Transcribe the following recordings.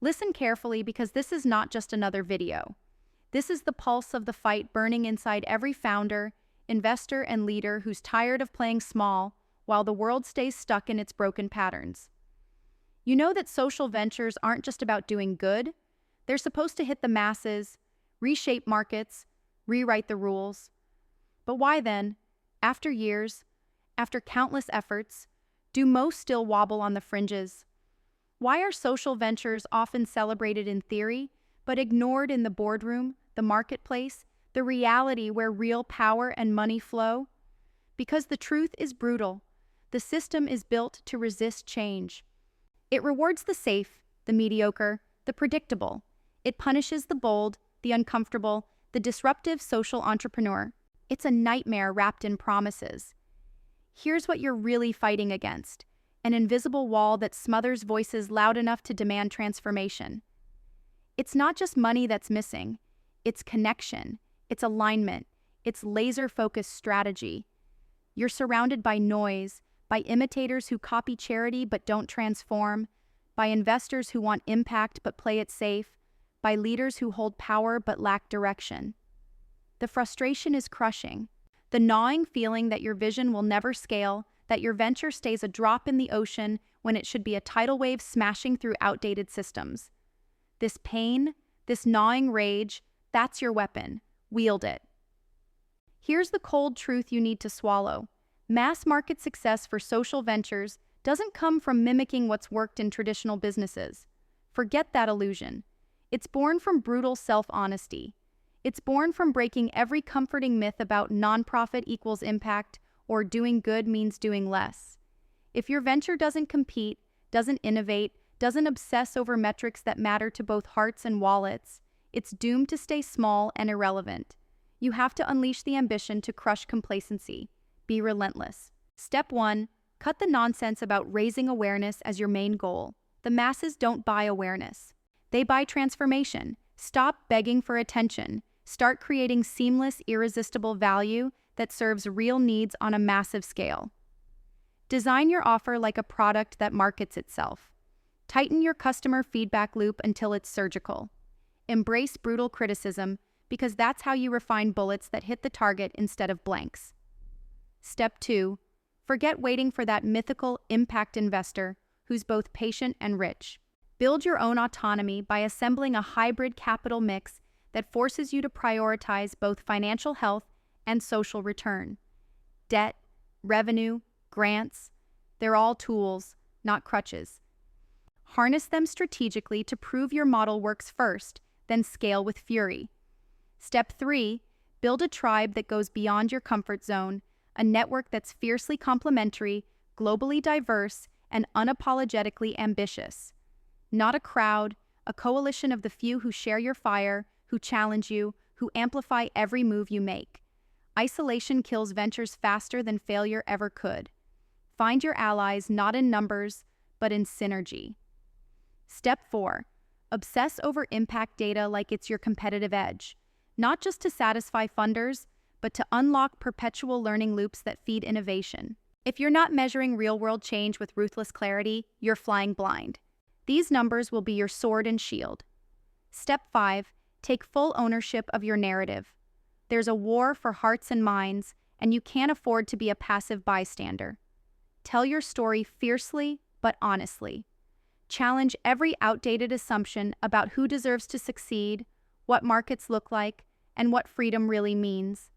Listen carefully because this is not just another video. This is the pulse of the fight burning inside every founder, investor, and leader who's tired of playing small while the world stays stuck in its broken patterns. You know that social ventures aren't just about doing good. They're supposed to hit the masses, reshape markets, rewrite the rules. But why then, after years, after countless efforts, do most still wobble on the fringes? Why are social ventures often celebrated in theory, but ignored in the boardroom, the marketplace, the reality where real power and money flow? Because the truth is brutal. The system is built to resist change. It rewards the safe, the mediocre, the predictable. It punishes the bold, the uncomfortable, the disruptive social entrepreneur. It's a nightmare wrapped in promises. Here's what you're really fighting against: an invisible wall that smothers voices loud enough to demand transformation. It's not just money that's missing. It's connection, it's alignment, it's laser-focused strategy. You're surrounded by noise, by imitators who copy charity but don't transform, by investors who want impact but play it safe, by leaders who hold power but lack direction. The frustration is crushing. The gnawing feeling that your vision will never scale, that your venture stays a drop in the ocean when it should be a tidal wave smashing through outdated systems. This pain, this gnawing rage, that's your weapon. Wield it. Here's the cold truth you need to swallow. Mass market success for social ventures doesn't come from mimicking what's worked in traditional businesses. Forget that illusion. It's born from brutal self-honesty. It's born from breaking every comforting myth about nonprofit equals impact or doing good means doing less. If your venture doesn't compete, doesn't innovate, doesn't obsess over metrics that matter to both hearts and wallets, it's doomed to stay small and irrelevant. You have to unleash the ambition to crush complacency. Be relentless. Step 1. Cut the nonsense about raising awareness as your main goal. The masses don't buy awareness. They buy transformation. Stop begging for attention. Start creating seamless, irresistible value that serves real needs on a massive scale. Design your offer like a product that markets itself. Tighten your customer feedback loop until it's surgical. Embrace brutal criticism because that's how you refine bullets that hit the target instead of blanks. Step 2. Forget waiting for that mythical impact investor who's both patient and rich. Build your own autonomy by assembling a hybrid capital mix that forces you to prioritize both financial health and social return. Debt, revenue, grants, they're all tools, not crutches. Harness them strategically to prove your model works first, then scale with fury. Step 3. Build a tribe that goes beyond your comfort zone, a network that's fiercely complementary, globally diverse, and unapologetically ambitious. Not a crowd, a coalition of the few who share your fire, who challenge you, who amplify every move you make. Isolation kills ventures faster than failure ever could. Find your allies not in numbers, but in synergy. Step 4. Obsess over impact data like it's your competitive edge, not just to satisfy funders, but to unlock perpetual learning loops that feed innovation. If you're not measuring real-world change with ruthless clarity, you're flying blind. These numbers will be your sword and shield. Step 5. Take full ownership of your narrative. There's a war for hearts and minds, and you can't afford to be a passive bystander. Tell your story fiercely but honestly. Challenge every outdated assumption about who deserves to succeed, what markets look like, and what freedom really means.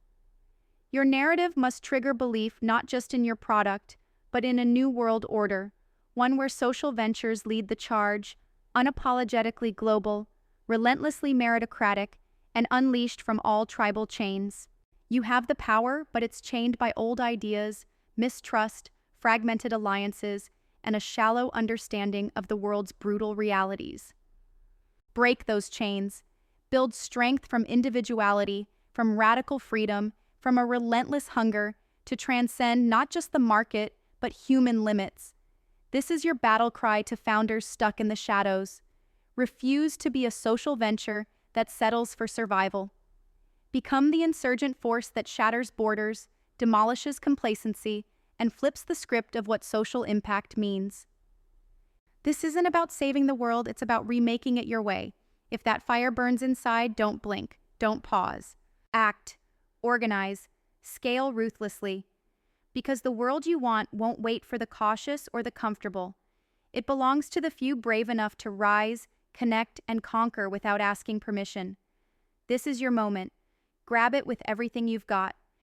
Your narrative must trigger belief not just in your product, but in a new world order, one where social ventures lead the charge, unapologetically global, relentlessly meritocratic, and unleashed from all tribal chains. You have the power, but it's chained by old ideas, mistrust, fragmented alliances, and a shallow understanding of the world's brutal realities. Break those chains. Build strength from individuality, from radical freedom, from a relentless hunger to transcend not just the market, but human limits. This is your battle cry to founders stuck in the shadows. Refuse to be a social venture that settles for survival. Become the insurgent force that shatters borders, demolishes complacency, and flips the script of what social impact means. This isn't about saving the world, it's about remaking it your way. If that fire burns inside, don't blink, don't pause. Act, organize, scale ruthlessly. Because the world you want won't wait for the cautious or the comfortable. It belongs to the few brave enough to rise, connect, and conquer without asking permission. This is your moment. Grab it with everything you've got.